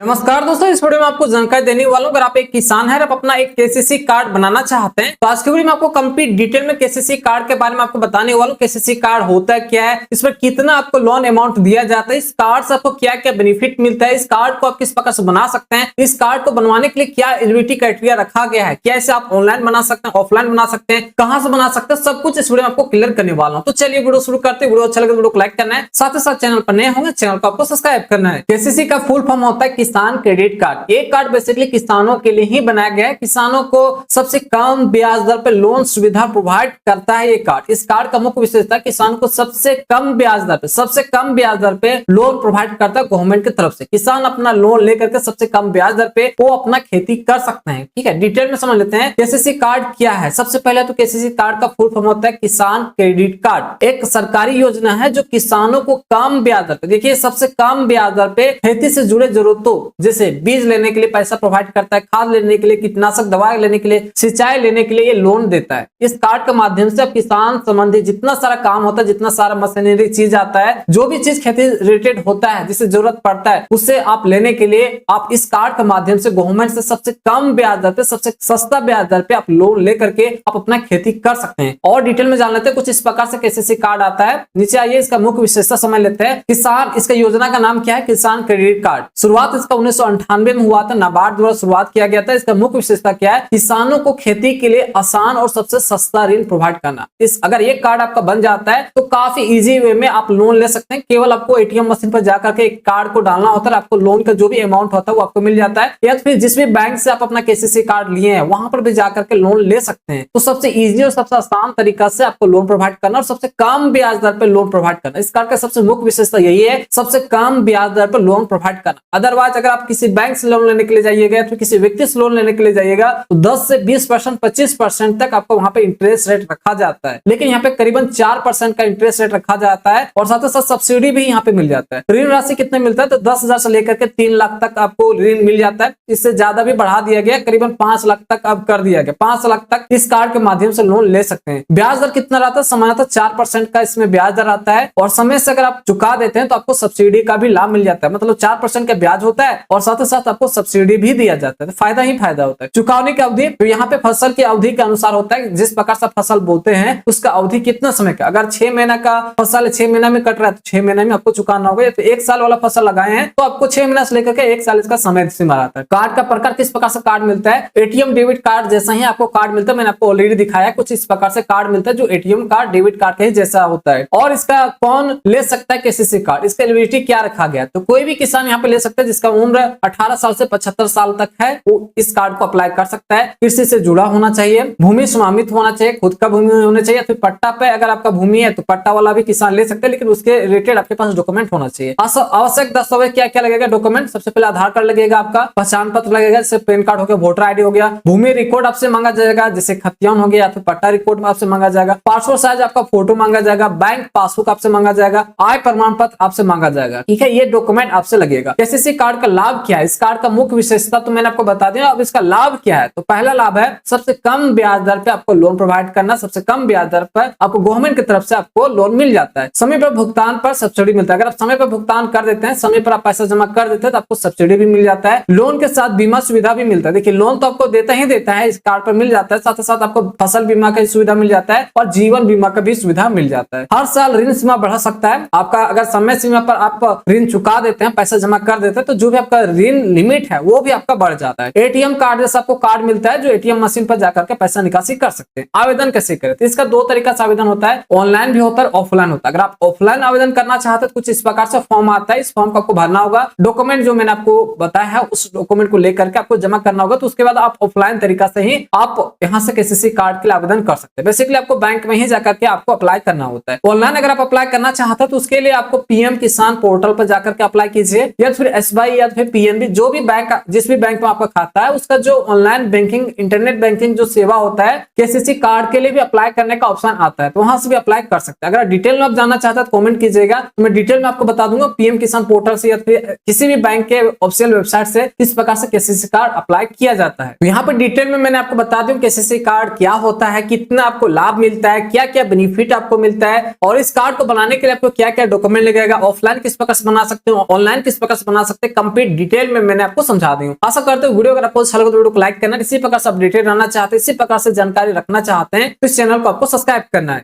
नमस्कार दोस्तों, इस वीडियो में आपको जानकारी देने वाला हूं। अगर आप एक किसान हैं और आप अपना एक केसीसी कार्ड बनाना चाहते हैं तो आज की वीडियो में आपको कंप्लीट डिटेल में केसीसी कार्ड के बारे में आपको बताने वाला हूं। केसीसी कार्ड होता है क्या है, इस पर कितना आपको लोन अमाउंट दिया जाता है, इस कार्ड से आपको क्या क्या बेनिफिट मिलता है, इस कार्ड को आप किस प्रकार से बना सकते हैं, इस कार्ड को बनवाने के लिए क्या एलिजिबिलिटी क्राइटेरिया रखा गया है, क्या इसे आप ऑनलाइन बना सकते हैं, ऑफलाइन बना सकते हैं, कहां से बना सकते हैं, सब कुछ इस वीडियो में आपको क्लियर करने वाला हूं। तो चलिए वीडियो शुरू करते हैं। वीडियो अच्छा लगे तो वीडियो को लाइक करना है, साथ ही साथ चैनल पर नए होंगे चैनल को आपको सब्सक्राइब करना है। केसीसी का फुल फॉर्म होता है किसान क्रेडिट कार्ड। ये कार्ड बेसिकली किसानों के लिए ही बनाया गया है। किसानों को सबसे कम ब्याज दर पर लोन सुविधा प्रोवाइड करता है ये कार्ड। इस कार्ड का मुख्य विशेषता किसान को सबसे कम ब्याज दर पे लोन प्रोवाइड करता है गवर्नमेंट की तरफ से। किसान अपना लोन लेकर के सबसे कम ब्याज दर पे वो अपना खेती कर सकते हैं। ठीक है, डिटेल में समझ लेते हैं केसीसी कार्ड क्या है। सबसे पहले तो केसीसी कार्ड का फुल फॉर्म होता है किसान क्रेडिट कार्ड। एक सरकारी योजना है जो किसानों को कम ब्याज दर पे, देखिए सबसे कम ब्याज दर पे खेती से जुड़े जरूरतों जैसे बीज लेने के लिए पैसा प्रोवाइड करता है, खाद लेने के लिए, कीटनाशक दवाई लेने के लिए, सिंचाई लेने के लिए ये लोन देता है। इस कार्ड के माध्यम से अब किसान संबंधी जितना सारा काम होता है, जितना सारा मशीनरी चीज आता है, जो भी चीज खेती रिलेटेड होता है जिससे जरूरत पड़ता है, उससे आप लेने के लिए आप इस कार्ड के माध्यम से गवर्नमेंट से सबसे कम ब्याज दर पे, सबसे सस्ता ब्याज दर पे आप लोन लेकर के आप अपना खेती कर सकते हैं। और डिटेल में जान लेते हैं कुछ इस प्रकार से केसीसी कार्ड आता है। नीचे आइए इसका मुख्य विशेषता समझ लेते हैं। किसान, इसका योजना का नाम क्या है, किसान क्रेडिट कार्ड। शुरुआत इसका 1998 में हुआ था, नाबार्ड द्वारा शुरुआत किया गया था। इसका मुख्य विशेषता क्या है, किसानों को खेती के लिए आसान और सबसे सस्ता ऋण प्रोवाइड करना। इस अगर ये कार्ड आपका बन जाता है तो काफी इजी वे में आप लोन ले सकते हैं। केवल आपको एटीएम मशीन पर जाकर के एक कार्ड को डालना होता है, आपको लोन का जो भी अमाउंट होता है वो आपको मिल जाता है। या फिर जिस भी बैंक से आप अपना केसीसी कार्ड लिए हैं वहां पर भी जाकर के लोन ले सकते हैं। तो सबसे इजी और सबसे आसान तरीका से आपको लोन प्रोवाइड करना और सबसे कम ब्याज दर पर लोन प्रोवाइड करना, इस कार्ड का सबसे मुख्य विशेषता यही है, सबसे कम ब्याज दर पर लोन प्रोवाइड करना। अदरवाइज अगर आप किसी बैंक से लोन लेने के लिए जाइएगा तो किसी व्यक्ति से लोन लेने के लिए जाइएगा तो 10 से 20%, 25% तक आपको वहां पे इंटरेस्ट रेट रखा जाता है। लेकिन यहाँ पे करीबन 4% का इंटरेस्ट रेट रखा जाता है और साथ ही साथ सब्सिडी भी यहाँ पे मिल जाता है। ऋण राशि कितने मिलता है तो 10,000 से लेकर के 3 लाख तक आपको ऋण मिल जाता है। इससे ज्यादा भी बढ़ा दिया गया, करीबन 5 लाख तक अब कर दिया गया। 5 लाख तक इस कार्ड के माध्यम से लोन ले सकते हैं। ब्याज दर कितना रहता है, सामान्यतः 4% का इसमें ब्याज दर आता है और समय से अगर आप चुका देते हैं तो आपको सब्सिडी का भी लाभ मिल जाता है। मतलब 4% का ब्याज होता है और साथ ही साथ आपको सब्सिडी भी दिया जाता है। फायदा ही फायदा होता है। चुकाने की अवधि तो यहाँ पे फसल की अवधि के अनुसार होता है, जिस प्रकार से फसल बोते हैं उसका अवधि कितना समय का। अगर 6 महीना का फसल 6 महीना में कट रहा है तो 6 महीने में आपको चुकाना होगा। तो 1 साल वाला फसल लगाए हैं तो आपको 6 महीना से लेकर के 1 साल इसका समय सीमा रहता है। कार्ड का प्रकार किस प्रकार से कार्ड मिलता है, एटीएम डेबिट कार्ड जैसा ही आपको कार्ड मिलता है। मैंने आपको ऑलरेडी दिखाया कुछ इस प्रकार से कार्ड मिलता है जो एटीएम कार्ड डेबिट कार्ड के जैसा होता है। और इसका कौन ले सकता है केसीसी कार्ड, इसका एलिजिबिलिटी क्या रखा गया, तो कोई भी किसान यहाँ पे ले सकता है जिसका उम्र 18 साल से 75 साल तक है, वो इस कार्ड को अप्लाई कर सकता है। कृषि से जुड़ा होना चाहिए, भूमि स्वामित्व होना चाहिए, खुद का भूमि होना चाहिए, फिर पट्टा पे अगर आपका भूमि है तो पट्टा वाला भी किसान ले सकते हैं, लेकिन उसके रिलेटेड आपके पास डॉक्यूमेंट होना चाहिए। आवश्यक दस्तावेज क्या क्या लगेगा डॉक्यूमेंट, सबसे पहले आधार कार्ड लगेगा, आपका पहचान पत्र लगेगा जैसे पैन कार्ड हो गया, वोटर आईडी हो गया, भूमि रिकॉर्ड आपसे मांगा जाएगा जैसे खतियान हो गया, फिर पट्टा रिकॉर्ड में आपसे मांगा जाएगा, पासपोर्ट साइज आपका फोटो मांगा जाएगा, बैंक पासबुक आपसे मांगा जाएगा, आय प्रमाण पत्र आपसे मांगा जाएगा। ठीक है, ये डॉक्यूमेंट आपसे लगेगा। केसीसी कार्ड का लाभ क्या है, इस कार्ड का मुख्य विशेषता तो मैंने आपको बता दिया। अब इसका लाभ क्या है, तो पहला लाभ है सबसे कम ब्याज दर पे आपको लोन प्रोवाइड करना। सबसे कम ब्याज दर पर आपको गवर्नमेंट की तरफ से आपको लोन मिल जाता है। समय पर भुगतान पर सब्सिडी मिलता है। अगर आप समय पर भुगतान कर देते हैं, समय पर आप पैसा जमा कर देते हैं तो आपको सब्सिडी भी मिल जाता है। लोन के साथ बीमा सुविधा भी मिलता है। देखिए लोन तो आपको देता ही देता है, इस कार्ड पर मिल जाता है, साथ ही साथ आपको फसल बीमा का सुविधा मिल जाता है और जीवन बीमा का भी सुविधा मिल जाता है। हर साल ऋण सीमा बढ़ा सकता है आपका। अगर समय सीमा पर आप ऋण चुका देते हैं, पैसा जमा कर देते हैं तो जो भी आपका ऋण लिमिट है वो भी आपका बढ़ जाता है। एटीएम कार्ड जैसा आपको कार्ड मिलता है जो एटीएम मशीन पर जाकर के पैसा निकासी कर सकते हैं। आवेदन कैसे करें, तो इसका 2 तरीका से आवेदन होता है, ऑनलाइन भी होता है, ऑफलाइन होता है। अगर आप ऑफलाइन आवेदन करना चाहते हैं तो कुछ इस प्रकार से फॉर्म आता है, इस फॉर्म को आपको भरना होगा। डॉक्यूमेंट जो मैंने आपको बताया है उस डॉक्यूमेंट को लेकर के आपको जमा करना होगा। तो उसके बाद आप ऑफलाइन तरीका से ही आप यहाँ से केसीसी कार्ड के लिए आवेदन कर सकते हैं। बेसिकली आपको बैंक में ही जाकर के आपको अप्लाई करना होता है। ऑनलाइन अगर आप अप्लाई करना चाहते हैं तो उसके लिए आपको पीएम किसान पोर्टल पर जाकर के अप्लाई कीजिए, या फिर एसबीआई या फिर पीएनबी, जो भी बैंक, जिस भी बैंक में आपका खाता है उसका जो ऑनलाइन बैंकिंग, इंटरनेट बैंकिंग जो सेवा होता है, केसीसी कार्ड के लिए भी अप्लाई करने का ऑप्शन आता है, तो वहां से भी अप्लाई कर सकते हैं। अगर डिटेल में आप जानना चाहते हैं तो कमेंट कीजिएगा, तो मैं डिटेल में आपको बता दूंगा पीएम किसान पोर्टल से या फिर किसी भी बैंक के ऑफिशियल वेबसाइट से किस प्रकार से केसीसी कार्ड अप्लाई किया जाता है। तो यहाँ पर डिटेल में मैंने आपको बता दूं केसीसी कार्ड क्या होता है, कितना आपको लाभ मिलता है, क्या क्या बेनिफिट आपको मिलता है, और इस कार्ड को बनाने के लिए आपको क्या क्या डॉक्यूमेंट लगेगा, ऑफलाइन किस प्रकार से बना सकते हो, ऑनलाइन किस प्रकार से बना सकते हैं, कंप्लीट डिटेल में मैंने आपको समझा दी हूँ। आशा करते हो वीडियो अगर आपको अच्छा लगा तो वीडियो को लाइक करना, इसी प्रकार से अपडेटेड रहना चाहते हैं, इसी प्रकार से जानकारी रखना चाहते हैं तो इस चैनल को आपको सब्सक्राइब करना है।